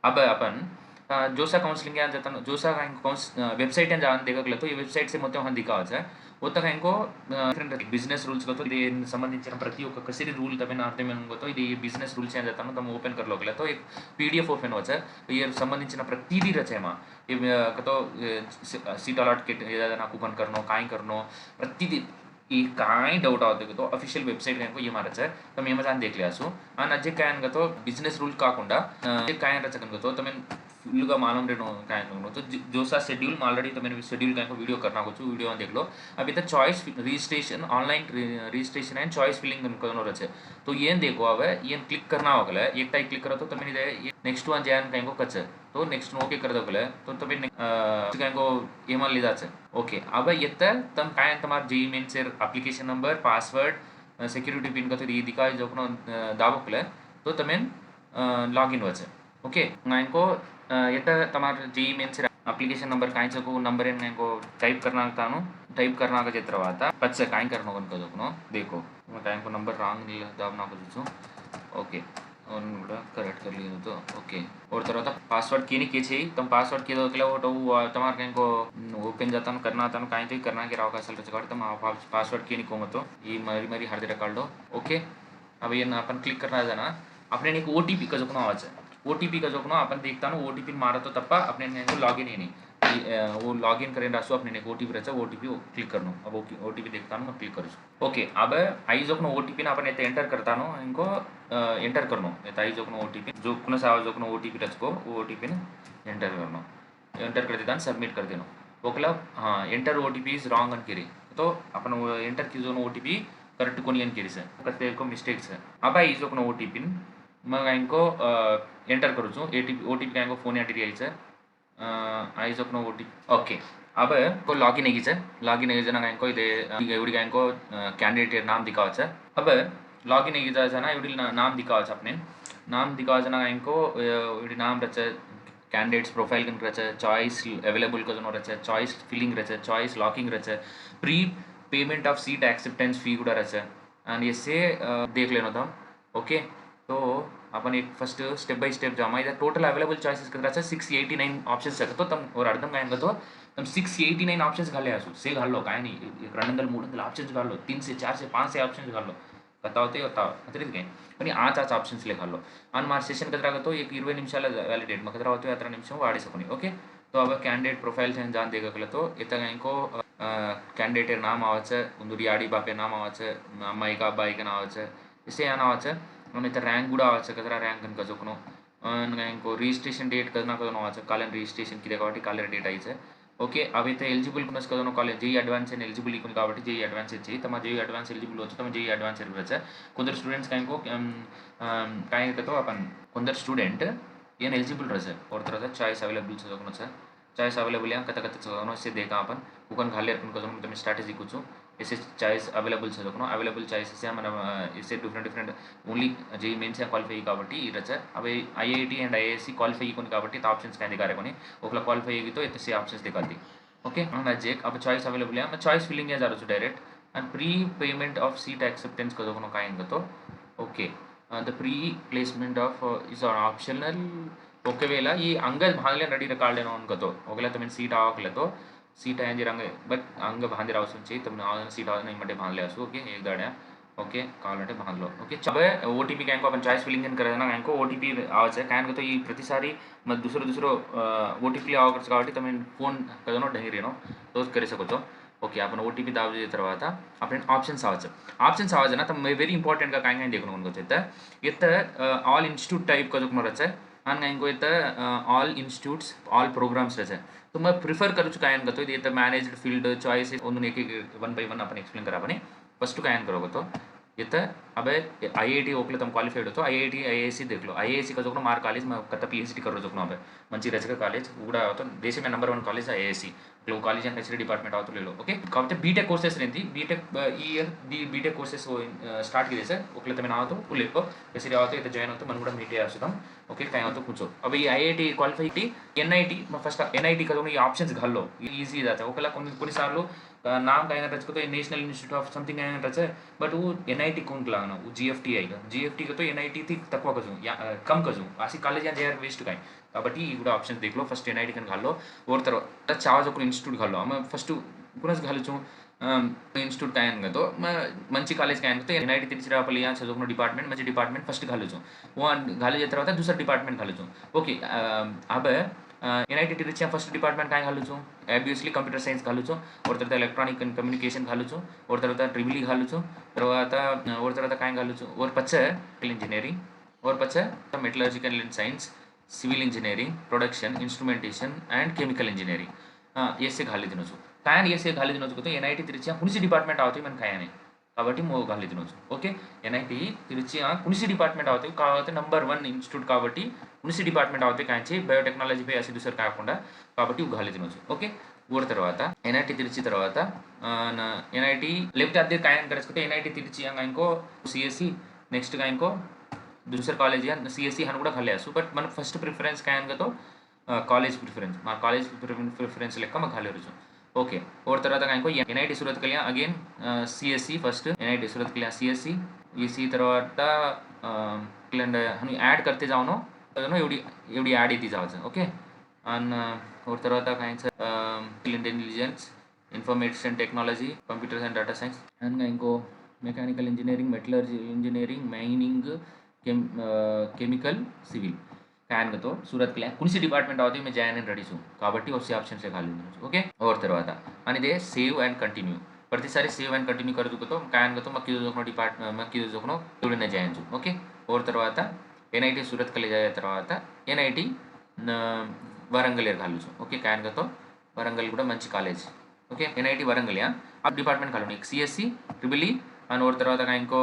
अब अपन जोसा काउंसलिंग या जाता जोसा वेबसाइट అని जान देखगलं तो ఈ వెబ్‌సైట్ से మొత్తం हम दिखाవచ్చు होता है इनको डिफरेंट बिजनेस रूल्स को तो ఇది సంబంధించిన ప్రతి ఒక్క కసిరి రూల్ తమేన అర్థమేనుగో तो ఇది బిజినెస్ రూల్స్ అని जाता तम ओपन कर लोगला तो एक पीडीएफ ओपन होचा ये संबंधिंచిన ప్రతిదీ రచేमा तो सीट अलॉट के ఏదైనా కూపన్ करनो काय करनो प्रतिदీ ಈ काय डाउट आवते तो ऑफिशियल वेबसाइट को ये मारच तम एम जान देख लियासु आणि अजे काय तो बिजनेस रूल काకుండా जे काय रचकन तो तमेन फुल का मालूम रेनो काय नो तो जोसा शेड्यूल ऑलरेडी तमेन शेड्यूल काय को वीडियो करना को वीडियो देख लो अभी तो choice registration online registration and choice filling करनो रचे तो ये देखो अब ये क्लिक करना होगले एक टाइप क्लिक करो तो तमेन इदे नेक्स्ट वन जैन काय को कच तो नेक्स्ट ओके कर दोगले तो तमेन काय को एमल लिदाच ओके अब येत तम काय तमार जेई मेन से application number password security pin का तो ये दिखाई जो कोनो दाबोकले तो तमेन लॉगिन वचे ओके इनको येत तमार जेई मेन से एप्लीकेशन नंबर काय को नंबर इन इनको टाइप करना तानु टाइप करना का తర్వాత పచ్చ काय करनो कनको जोकनो देखो मैं काय को नंबर रॉन्ग दाबना को जुचो ओके और करेक्ट कर लियो तो ओके और తర్వాత पासवर्ड कीनी के छी तुम पासवर्ड के दोकले वो तो तमार काय को ओपन जाता करना तानु काय तो करना के राव का असल रच तुम पासवर्ड कीनी को मतो ये मरी मरी हर दे रखा ओके अब ये अपन क्लिक करना है ना अपने एक ओटीपी का जोकनो आवाज ओटीपी का जोकनो अपन देखता हूँ ओटीपी मारा तो तप्पा अपने लॉगिन ही नहीं वो लॉगिन करें रासो अपने ओटीपी रहता है ओटीपी क्लिक करनो अब ओटीपी देखता हूँ मैं क्लिक करूँ ओके अब आई जोकनो ओटीपी ना अपन एंटर करता हूँ इनको एंटर करनो आई जोकनो ओटीपी जो कुछ जोकनो ओटीपी रचको वो ओटीपी ने एंटर करनो एंटर कर देता सबमिट कर देनो ओकला हाँ एंटर ओटीपी इज रॉन्ग अन केरी तो अपन एंटर की जो ओटीपी करेक्ट कोनी अन केरी सर कते को मिस्टेक्स है अब आई जोकनो ओटीपी मैं इनको एंटर करूँ ओटीपी का इनको फोन आटी आई सर आई जोकनो ओटीपी ओके अब को लॉगिन है लॉगिन है जना इनको इधे इवड़ी इनको कैंडिडेट नाम दिखावा अब लॉगिन है जना इवड़ी नाम दिखावा अपने नाम दिखावा जना इनको इवड़ी नाम रचे कैंडिडेट्स प्रोफाइल कन रचे चॉइस अवेलेबल को जनो रचे चॉइस फिलिंग रचे चॉइस लॉकिंग रचे prepayment of seat acceptance fee गुड़ा रचे एंड ये से देख लेना था ओके तो अपन एक first step by step Jama इधर टोटल अवेलेबल चॉइसेस कितना है 689 ऑप्शंस है तो तम और अर्थम काय तो तम 689 ऑप्शंस घाले आसू से घाल लो काय नहीं एक 200 ऑप्शंस घाल लो 3 से 4 से 5 से ऑप्शंस घाल लो बताओते अतिरिक्त काय पण 8 ऑप्शंस ले घाल लो आणि मार सेशन कदरा तो एक 20 निमिषाला व्हॅलिडेट मग कदरा होतो 18 निमिषం वाडी सकोनी ओके तो अब कैंडिडेट प्रोफाइल से जान देगा तो इतना इनको कैंडिडेट नाम आवाचे उंदुरी आडी बापे नाम आवाचे अम्माई का अब्बाई का नाम आवाचे इससे या नाम आवाचे और इतना रैंक गुड़ा आवाचे कदरा रैंक कन कजोकनो इनको रजिस्ट्रेशन डेट कदना कदनो आवाचे कालन रजिस्ट्रेशन किदे काबट्टी कालन डेट आईचे ओके अब इतना एलिजिबल कुनस कदनो college JEE advanced and eligible इकोन काबट्टी जेई अड्वांस इच्ची तमा जेई अड्वांस एलिजिबल होचे तमा जेई अड्वांस इरबचे కొందరు स्टूडेंट्स का इनको काय तो अपन కొందరు स्टूडेंट ये एलिजिबल रहे और तरह चॉइस अवेलेबल से जोकनो छे चॉइस अवेलेबल या कत कत जोकनो से देखा अपन कुकन घाले अपन को जोकनो तमे स्ट्रेटजी कुछ ऐसे चॉइस अवेलेबल से जोकनो अवेलेबल चॉइस से मन इससे डिफरेंट ओनली जेई मेंस या क्वालिफाई काबट्टी इरचे अब आईआईटी एंड आईएससी क्वालिफाई इकोन काबट्टी ता ऑप्शंस काय दिखारे कोनी ओकला क्वालिफाई की तो इतसे ऑप्शंस दिखाती ओके ना जेक अब चॉइस अवेलेबल है मैं चॉइस फिलिंग या जारो direct and pre payment of seat acceptance को जोकनो काय तो okay the pre placement of is optional okay वेला ये अंगल भांगले रेडी रकालेनो अनकतो ओकला तमेन सीट आवकले तो सीट है रंग बट अंग भांदे रावसु चे तुम सीट आवने मटे भांगले आसु ओके एक दाड्या ओके कालटे भांग लो ओके अब ओटीपी का अपन चॉइस फिलिंग करे ना इनको ओटीपी आवचे कान तो ये प्रतिसारी मत दूसरो ओटीपी आवकर्स काबट्टी तमेन फोन कदनो ढंगिरेनो तो करे सको ओके अपन ओटीपी दाबे తర్వాత अपन ऑप्शंस आवाज ना तो वेरी इंपॉर्टेंट का काय देखनो उनको चेता इत ऑल इंस्टीट्यूट टाइप का जोकनो रचे आणि इनको इत ऑल इंस्टीट्यूट्स ऑल प्रोग्राम्स रचे तो मैं प्रिफर करूँ काय तो इतना मैनेज्ड फील्ड चॉइस एक one by one upon explain करा अपने फर्स्ट काय करो तो इतना अब आईआईटी ओकले तुम क्वालिफाइड हो तो आईआईटी आईआईसी देख लो आईआईसी का जोकनो मार कॉलेज में कत पीएचडी करो जोकनो अब मंची रचक कॉलेज उड़ा तो देश में नंबर 1 कॉलेज आईआईसी वो कॉलेज एंड एचडी डिपार्टमेंट आवतो ले लो ओके కాబట్టి बीटेक कोर्सेस रहती बीटेक ईयर दी बीटेक कोर्सेस स्टार्ट किए सर ओकले तमें आवतो फुल लेको एसडी आवतो इतना जॉइन होतो मन కూడా మీట్ చేస్తాం ओके काय आवतो కూర్చో अब ये IIT qualified NIT first NIT का ये ऑप्शंस घाल लो इजी जाता है ओकला కొన్ని साल नाम काय रचको तो नेशनल इंस्टीट्यूट ऑफ समथिंग काय रचे बट वो एनआईटी कौन लागना वो जीएफटी आएगा जीएफटी का तो एनआईटी थी तकवा कजू या कम कजू आसी कॉलेज या जेआर वेस्ट काय काबट्टी ये गुड़ा ऑप्शन देख लो फर्स्ट एनआईटी कन घाल लो और तरह चावा जो इंस्टीट्यूट घाल लो मैं फर्स्ट कुछ घालूँ इंस्टीट्यूट काय तो मंची कॉलेज काय तो एनआईटी तिरुचिरापल्ली चुना डिपार्टमेंट मंची डिपार्टमेंट फर्स्ट घालूँ वो घाली तरह दूसरा डिपार्टमेंट घालूँ ओके अब एनआईटी तिरुचिया फर्स्ट डिपार्टमेंट काय घालूँ ऑब्वियसली कंप्यूटर साइंस घालूँ और तरह इलेक्ट्रॉनिक एंड कम्युनिकेशन घालूँ और तरह ट्रिबल घालूँ और तरह काय घालूँ और पच्च इंजीनियरिंग और पच्च metallurgical and science civil engineering production instrumentation and chemical engineering ये से घाली दिनों काय ये से घाली दिनों तो एनआईटी तिरुचिया कुछ डिपार्टमेंट आते मैं काय नहीं काबट्टी मो घाली दिनों ओके एनआईटी तिरुचिया कुछ डिपार्टमेंट आते काबट्टी नंबर 1 इंस्टीट्यूट काबट्टी कुछ डिपार्टमेंट आते काय बयोटेक्नालजी पे ऐसे दूसरा काకుండా काबट्टी घाली दिनों ओके और तरह एनआईटी तिरुची तरह एनआईटी लेफ्ट अदे काय करेसको एनआईटी तिरुचिया इंको सीएससी नेक्स्ट इंको दूसरा कॉलेज या सीएससी हन కూడా खाली बट मन फर्स्ट प्रिफरेंस काय तो कॉलेज प्रिफरेंस मा कॉलेज प्रिफरेंस लेక్క मैं खाली ओके और तरह इंको एनआईटी सूरत कल्याण अगेन सीएससी फर्स्ट एनआईटी सूरत कल्याण सीएससी इसी तरह हम ऐड करते जाओ नो एवढी एवढी ऐड येती जावचं ओके आणि और तरह काय intelligence information technology computers and data science आणि इंको mechanical engineering metallurgy engineering mining chemical civil काय तो सूरत कल्याण कुछ डिपार्टमेंट आती मैं जैन रेडी छूँ काबट्टी उसी ऑप्शन से खाली ओके और तरह अने सेव एंड कंटिन्यू प्रतिसारी सेव एंड कंटिन्यू कर दूँ तो काय तो मक्की जोखनो डिपार्टमेंट मक्की जोखनो एवढे जैन छूँ ओके और तरह एनआईटी सूरत कले जाए तरह एनआईटी वरंगल घालू ओके काय तो वरंगल मंची कॉलेज ओके एनआईटी वरंगल अब डिपार्टमेंट घालू एक सीएससी ट्रिबल ई आणि और तरह इंको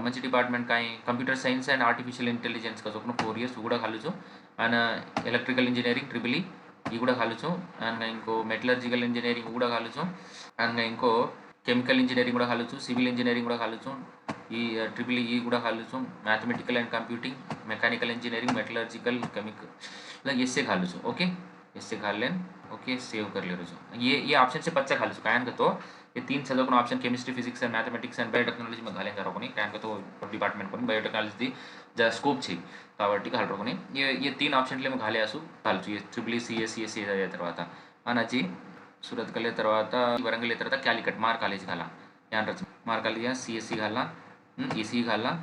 मंची डिपार्टमेंट का computer science and artificial intelligence का 4 years కూడా घालूँ आणि इलेक्ट्रिकल इंजीनियरिंग ट्रिबल ई కూడా घालूँ आणि इंको मेटलर्जिकल इंजीनियरिंग కూడా घालूँ आणि इंको केमिकल इंजीनियरिंग కూడా घालूँ सिविल इंजीनियरिंग కూడా घालूँ ट्रिबल ई కూడా घालूँ mathematical and computing mechanical engineering metallurgical chemical ये से घालूँ ओके इससे घाल लें ओके सेव कर ले रहे ये ऑप्शन से बच्चा घालूँ काय तो ये 3 चलो option chemistry physics and mathematics and biotechnology में घालें जरा काय तो डिपार्टमेंट को बायोटेक्नोलॉजी जरा स्कोप छे काबट्टी घाल रको ये 3 ऑप्शन में घाले घालू ये ट्रिबल सीएससी एस तरह अनाची सूरत कले तरह वरंगल तरह कैलिकट मार कॉलेज घाला यान मार कॉलेज सीएससी घाला ईसी घाला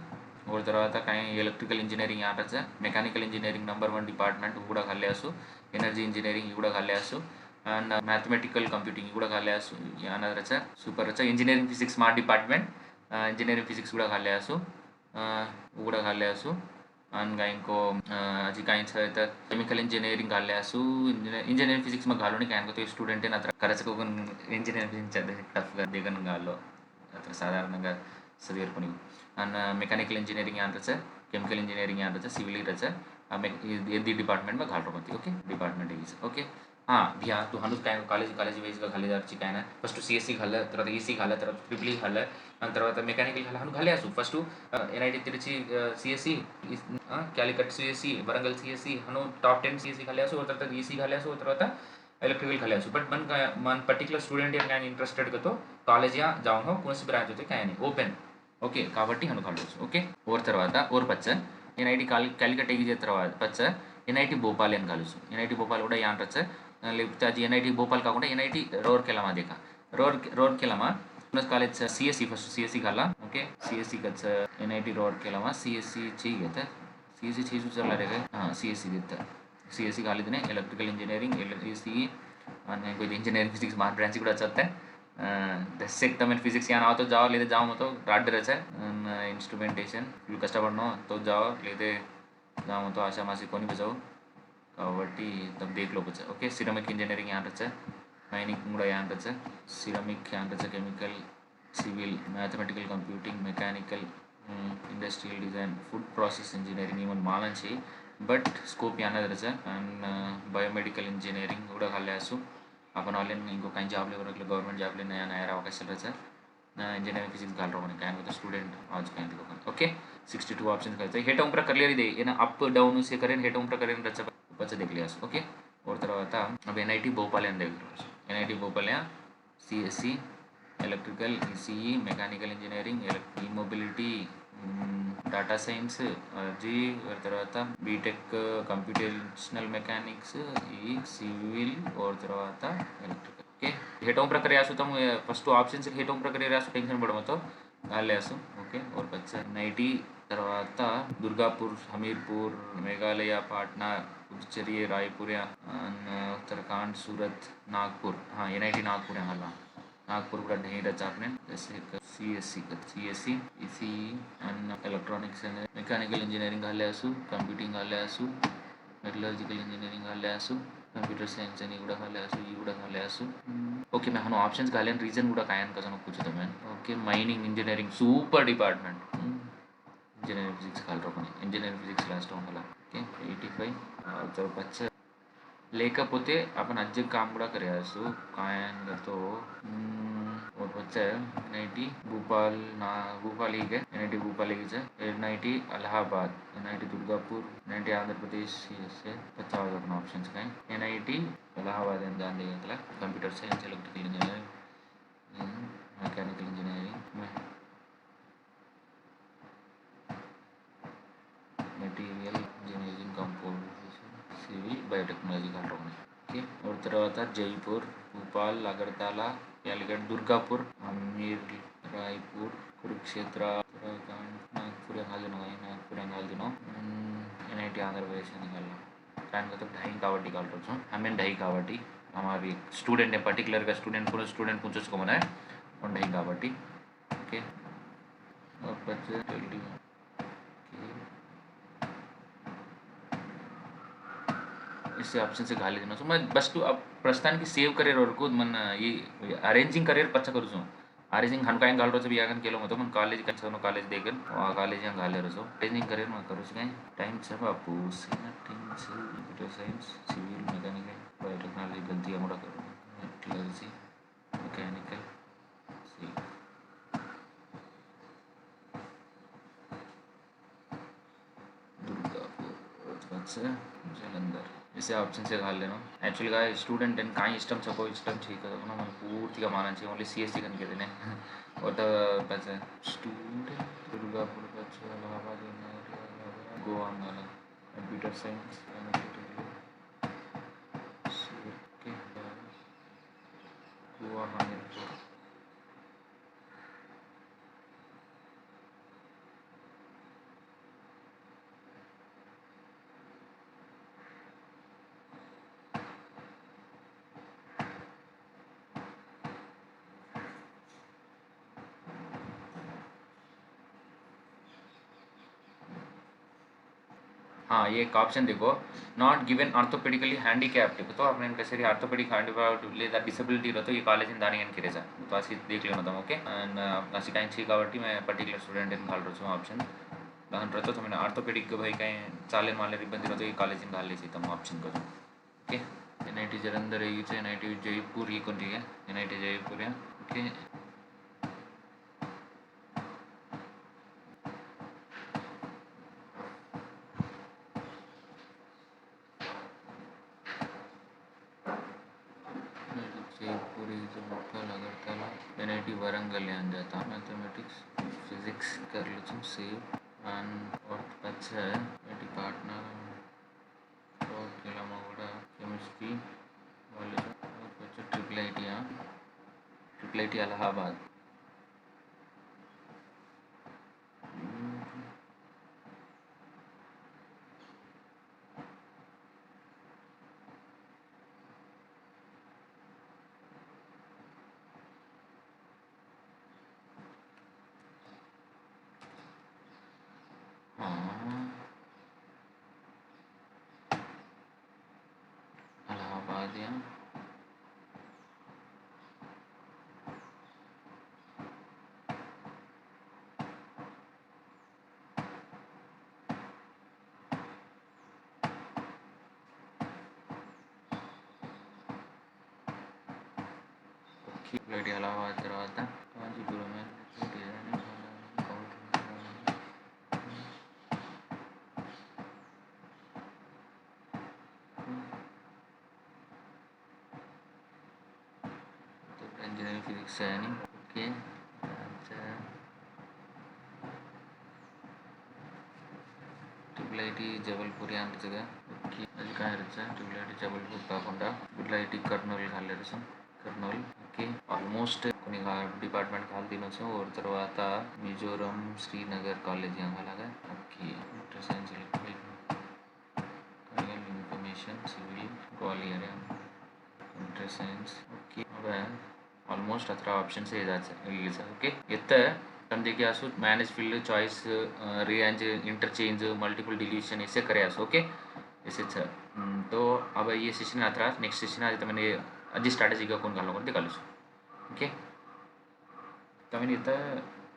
और तरह कहीं इलेक्ट्रिकल इंजीनियरिंग यहाँ रचा मैकेनिकल इंजीनियरिंग नंबर 1 डिपार्टमेंट కూడా घाले एनर्जी इंजीनियरिंग కూడా घाले and मैथमेटिकल कंप्यूटिंग కూడా घाले यहाँ रचा सूपर रचा engineering physics smart department engineering physics కూడా घाले కూడా घाले आणि इंको अजी काही केमिकल इंजीनियरिंग घाले इंजीनियरिंग फिजिक्स में घालो नहीं काय तो स्टूडेंट ना खरच इंजीनियरिंग फिजिक्स टफ देखन घालो अत्र साधारणंगा चदिवेरुकोनी आणि मेकॅनिकल इंजीनियरिंग यहाँ रचा केमिकल इंजीनियरिंग यहाँ रचा सिविल रचा ये डिपार्टमेंट में घाल रही ओके डिपार्टमेंट ओके हाँ ध्या तू हनु काय कॉलेज वाइज का घाले जारची काय ना फर्स्ट सीएससी घाल तरह ईसी घाल तरह ट्रिपल ई घाल आणि तरह मेकॅनिकल घाल हनु घाले first NIT Tiruchi CSC Calicut CSC Warangal CSC हनु टॉप 10 सीएससी घाले और तरह ईसी घाले और तरह इलेक्ट्रिकल घाले बट मन पर्टिकुलर स्टूडेंट क्या इंटरेस्टेड तो कॉलेज या जाऊँ हो कौन सी ब्रांच होते क्या नहीं ओपन ओके काबट्टी हनु घालू ओके और तरह और पच्च एनआईटी कैलिकट एगी तरह पच्च एनआईटी भोपाल घालू एनआईटी भोपाल यहाँ रच लेकिन आज एनआईटी भोपाल का एनआईटी रोरकेला देखा Rourkela college CSC first CSC घाला ओके सीएससी कच एनआईटी रोरकेला सीएससी चाहिए सीएससी चाहिए चला रे हाँ सीएससी देता सीएससी घाली देने इलेक्ट्रिकल इंजीनियरिंग सी कोई इंजीनियरिंग फिजिक्स मार ब्रांच కూడా चलता है दसेक तमें फिजिक्स यहाँ आओ तो जाओ लेते जाओ तो राड रचा इंस्ट्रूमेंटेशन फुल कष्टपड़नो तो जाओ लेते जाओ तो आशा मासी कोनी बजाओ काबट्टी तब देख लो कुछ ओके सिरामिक इंजीनियरिंग यहाँ रचा माइनिंग यहाँ रचा सिरामिक यहाँ रचा chemical civil mathematical computing mechanical industrial design food process engineering even मालंची बट स्कोप यहाँ रचा एंड बायोमेडिकल इंजीनियरिंग घाले अपन ऑनलाइन इंको कहीं जॉब ले गवर्नमेंट जॉब ले नया नया अवकाश रचा इंजीनियरिंग फिजिक्स घाल रहा क्या तो स्टूडेंट आज कहीं ओके 62 ऑप्शन करते हेट उम्र कर लिया दे ना अप डाउन से करें हेट उम्र करें रचा बच्चा देख लिया ओके और तरह अब एनआईटी भोपाल देख NIT Bhopal CSC electrical ECE mechanical engineering e-mobility data science జీ తర్వాత బీటెక్ कंप्यूटेशनल मैकेनिक्स ఈ సివిల్ और తర్వాత इलेक्ट्रिकल ओके हेटों प्रक्रिया असो तुम फर्स्ट ऑप्शन से हेटों प्रक्रिया असो टेंशन पड़ो तो गाले असो ओके और बच्चा नाइटी తర్వాత दुर्गापुर हमीरपुर मेघालय पाटना पुदुचेरी रायपुर उत्तराखंड सूरत नागपुर हाँ एनआईटी नागपुर है हाला नागपुर का नहीं रचा आपने जैसे सी S C ECE electronics mechanical engineering घाल्यासू कंप्यूटिंग घाल्यासू मेटलर्जिकल इंजिनिअरिंग घाल्यासू कंप्यूटर सायन्स आणि కూడా घाल्यासू ఈ కూడా घाल्यासू ओके मैं हनो ऑप्शंस घाले रीजन కూడా कायन कसं पूछतो मैं okay mining engineering super department engineering physics घाल रहा इंजिनिअरिंग फिजिक्स लास्ट होला ओके 85 तर बच्चा లేకపోతే आपण అజ్జ काम కూడా करेयासू कायन करतो और बच्चा है एनआईटी भोपाल ना भोपाल ही है एनआईटी भोपाल ही है NIT Allahabad NIT Durgapur NIT Andhra Pradesh से 50 अपना ऑप्शंस का है एनआईटी इलाहाबाद है जान देगा अगला computer science electrical engineering mechanical engineering material engineering composition civil biotechnology का ड्रॉन ओके और తర్వాత जयपुर भोपाल अगरतला यालीगढ़ दुर्गापुर अमीर रायपुर कुरुक्षेत्र नागपुर नागपुर एनआईटी आंध्र प्रदेश దాని तो ढाई కాబట్టి కావచ్చు हमें ढाई కాబట్టి हमारी स्टूडेंट है पर्टिकुलर का स्टूडेंट पूछोసుకోమనే और ढाई కాబట్టి ओके और बच्चे इससे ऑप्शन से घाले देना सो मैं बस तू अब प्रस्थान की सेव करियर और को मन ये अरेंजिंग करियर पच्चा करू सो अरेंजिंग हन काय घाल रोज बियागन केलो मतो मन कॉलेज का सनो कॉलेज देगन आ कॉलेज या घाले रोजो अरेंजिंग करियर में करू सके टाइम से बापू nothing computer science civil mechanical biotechnology गलती हमरा करू मेटलर्जी मैकेनिकल सी दुर्गापुर से जलंधर इसे ऑप्शन से घाल लेना एक्चुअली का स्टूडेंट एंड कहीं इष्टम सको इष्टम ठीक है ना मैं पूर्ति का मानना चाहिए ओनली सीएससी कन के देने और तो बच्चा स्टूडेंट दुर्गापुर बच्चा इलाहाबाद गोवा वाला कंप्यूटर साइंस गोवा हमीरपुर हाँ ये एक ऑप्शन देखो नॉट गिवन आर्थोपेडिकली హ్యాండిక్యాప్డ్ तो आपने कसरी आर्थोपेडिक హ్యాండిక్యాప్డ్ లేదా డిసెబిలిటీ రతో ఈ కాలేజ్ దాని అని किरेजा तो असी देख लेना था ओके एंड असी काई छी కాబట్టి मैं पर्टिकुलर स्टूडेंट इन घाल रचो ऑप्शन दान रतो तो मैंने आर्थोपेडिक भाई काई चाले माले इब्बंदी रतो ಈ ಕಾಲೇಜ್ इन घाल लेसी तम ऑप्शन को ओके एनआईटी जलंधर है ये एनआईटी जयपुर ही कोन ठीक है एनआईटी जयपुर है ओके एनआईटी वरंगल जाता मैथमेटिक्स फिजिक्स कर लो सेव एंड और अच्छा है एनआईटी पाटना और के अलावा కూడా केमिस्ट्री वाले और बच्चे ट्रिपल आईटी इलाहाबाद इलाहाबाद या ट्रिपल इलाहाबाद తర్వాత కాంచీపురం इंजीनियरिंग फिजिक्स है नहीं ओके जबलपुर यहाँ जगह ओके आज काय ट्रिपल जबलपुर काకుండా कुठला IIT कर्नूल घालेरस कर्नूल ओके ఆల్మోస్ట్ కొన్ని డిపార్ట్మెంట్ కాల్ తినొచ్చు और తర్వాత మిజోరం శ్రీనగర్ కాలేజ్ అలాగా ఓకే ఇంటర్సైన్స్ ఎలక్ట్రికల్ इन्फॉर्मेशन सिविल ग्वालियर इंटरसाइंस ओके अब ऑलमोस्ट 18 ऑप्शन से ओके येत तम देखिए आसो manage field choice rearrange interchange multiple deletion ऐसे करे आसो ओके ऐसे तो अब ये सेशन आता नेक्स्ट सेशन आज तमने अजी स्ट्रैटेजी का कौन घालो करते कलसो ओके तमने इतना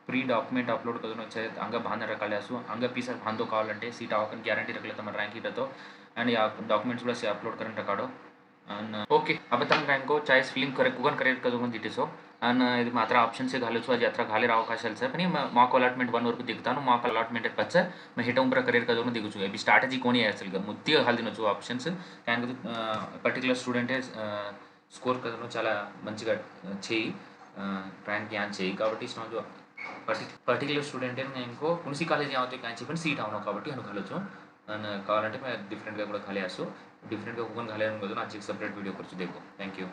प्री डॉक्यूमेंट अपलोड करून వచ్చే अंग बांधर रखाले आसो अंग पीस बांधो కావాలంటే सीट आवकन ग्यारंटी रखले तम रैंक इतो एंड या डॉक्यूमेंट्स కూడా से अपलोड करन रखाडो एंड ओके अब तम रैंको चॉइस फिलिंग करे कुगन करे कदोगन दिटेसो एंड ఇది మాత్రం ఆప్షన్ से घालొచ్చు అది అത്ര घाले అవకాశాలు సార్ కానీ మాకు అలాట్మెంట్ 1 వరకు దిగుతాను మాకు అలాట్మెంట్ పచ్చ मैं हिट उम्र करियर कदोगन दिगुछु अभी स्ट्रैटेजी कोनी అసలు ముత్తిగా घाल दिनొచ్చు ఆప్షన్స్ కానీ पर्टिकुलर स्टूडेंट स्कोर కదను చాలా మంచిగా చేయి रैंक यहाँ చేయి కాబట్టి इसमें जो पर्टिकुलर स्टूडेंट इनको कौन सी कॉलेज यहाँ कहीं सीट आवनो కాబట్టి అను घालొచ్చు and కావాలంటే मैं डिफरेंट గా కూడా घाले आसो डिफरेंट గా कुगन घाले आज एक सेपरेट वीडियो करछु देखो थैंक यू।